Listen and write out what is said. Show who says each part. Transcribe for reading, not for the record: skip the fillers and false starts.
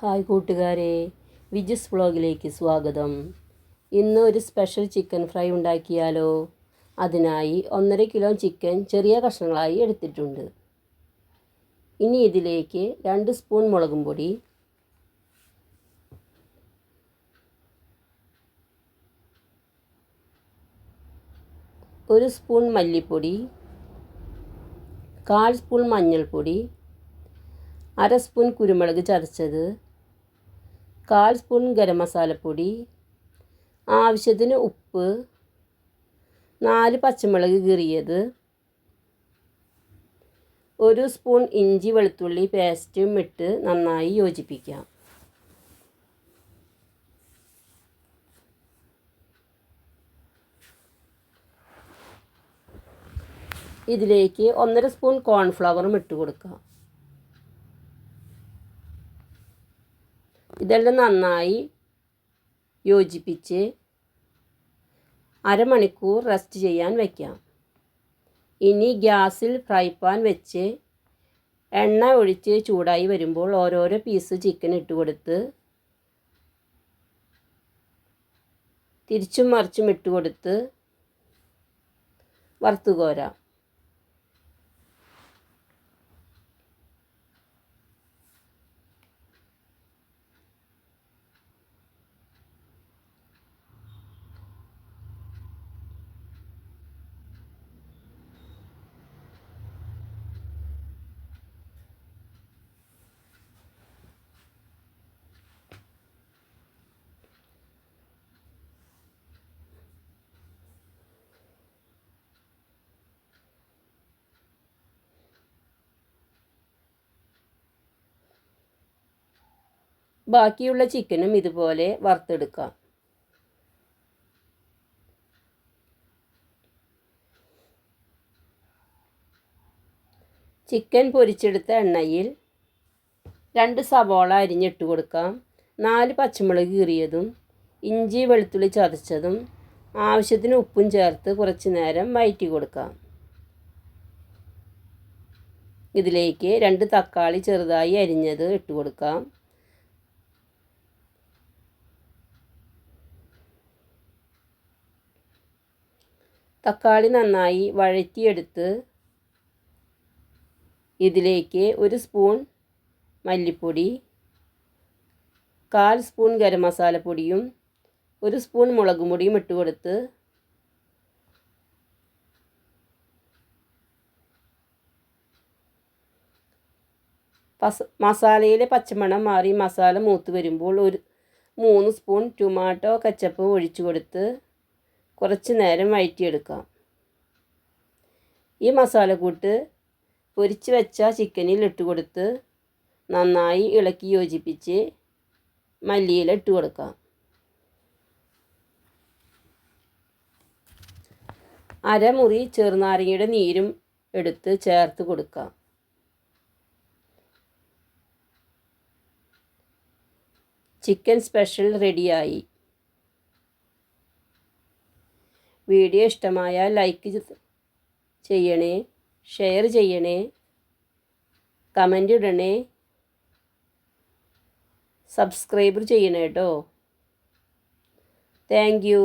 Speaker 1: Hi കൂട്ടുകാരെ, വിജിസ് വ്ളോഗിലേക്ക് സ്വാഗതം. ഇന്ന് ഒരു സ്പെഷ്യൽ ചിക്കൻ ഫ്രൈ ഉണ്ടാക്കിയാലോ? അതിനായി 1.5 കിലോ ചിക്കൻ ചെറിയ കഷ്ണങ്ങളായി എടുത്തിട്ടുണ്ട്. ഇനി ഇതിലേക്ക് 2 സ്പൂൺ മുളകും പൊടി, 1 സ്പൂൺ മല്ലിപ്പൊടി, 1/4 സ്പൂൺ മഞ്ഞൾപ്പൊടി, 1/2 സ്പൂൺ കുരുമുളക് ചതച്ചത്, 1/4 സ്പൂൺ ഗരം മസാലപ്പൊടി, ആവശ്യത്തിന് ഉപ്പ്, 4 പച്ചമുളക് കീറിയത്, 1 സ്പൂൺ ഇഞ്ചി വെളുത്തുള്ളി പേസ്റ്റും ഇട്ട് നന്നായി യോജിപ്പിക്കാം. ഇതിലേക്ക് 1.5 സ്പൂൺ കോൺഫ്ലവറും ഇട്ട് കൊടുക്കാം. ഇതെല്ലാം നന്നായി യോജിപ്പിച്ച് അരമണിക്കൂർ റെസ്റ്റ് ചെയ്യാൻ വയ്ക്കാം. ഇനി ഗ്യാസിൽ ഫ്രൈ പാൻ വെച്ച് എണ്ണ ഒഴിച്ച് ചൂടായി വരുമ്പോൾ ഓരോരോ പീസ് ചിക്കൻ ഇട്ട് കൊടുത്ത് തിരിച്ചും മറിച്ചും ഇട്ട് കൊടുത്ത് വറുത്ത് കോരാം. ബാക്കിയുള്ള ചിക്കനും ഇതുപോലെ വറുത്തെടുക്കാം. ചിക്കൻ പൊരിച്ചെടുത്ത എണ്ണയിൽ 2 സവാള അരിഞ്ഞിട്ട് കൊടുക്കാം. 4 പച്ചമുളക് കീറിയതും ഇഞ്ചി വെളുത്തുള്ളി ചതച്ചതും ആവശ്യത്തിന് ഉപ്പും ചേർത്ത് കുറച്ച് നേരം വഴറ്റി കൊടുക്കാം. ഇതിലേക്ക് 2 തക്കാളി ചെറുതായി അരിഞ്ഞത് ഇട്ട് കൊടുക്കാം. തക്കാളി നന്നായി വഴറ്റിയെടുത്ത് ഇതിലേക്ക് 1 സ്പൂൺ മല്ലിപ്പൊടി, 1/4 സ്പൂൺ ഗരം മസാലപ്പൊടിയും 1 സ്പൂൺ മുളക് പൊടിയും ഇട്ട് കൊടുത്ത് മസാലയിലെ പച്ചമണം മാറി മസാല മൂത്ത് വരുമ്പോൾ 3 സ്പൂൺ ടൊമാറ്റോ കെച്ചപ്പ് ഒഴിച്ചു കൊടുത്ത് കുറച്ച് നേരം വഴറ്റിയെടുക്കാം. ഈ മസാലക്കൂട്ട് പൊരിച്ച് വെച്ച ചിക്കനിൽ ഇട്ട് കൊടുത്ത് നന്നായി ഇളക്കി യോജിപ്പിച്ച് മല്ലിയില ഇട്ട് കൊടുക്കാം. അരമുറി ചെറുനാരങ്ങയുടെ നീരും എടുത്ത് ചേർത്ത് കൊടുക്കാം. ചിക്കൻ സ്പെഷ്യൽ റെഡിയായി. വീഡിയോ ഇഷ്ടമായാൽ ലൈക്ക് ചെയ്യണേ, ഷെയർ ചെയ്യണേ, കമൻ്റ് ഇടണേ, സബ്സ്ക്രൈബ് ചെയ്യണേ കേട്ടോ. Thank you.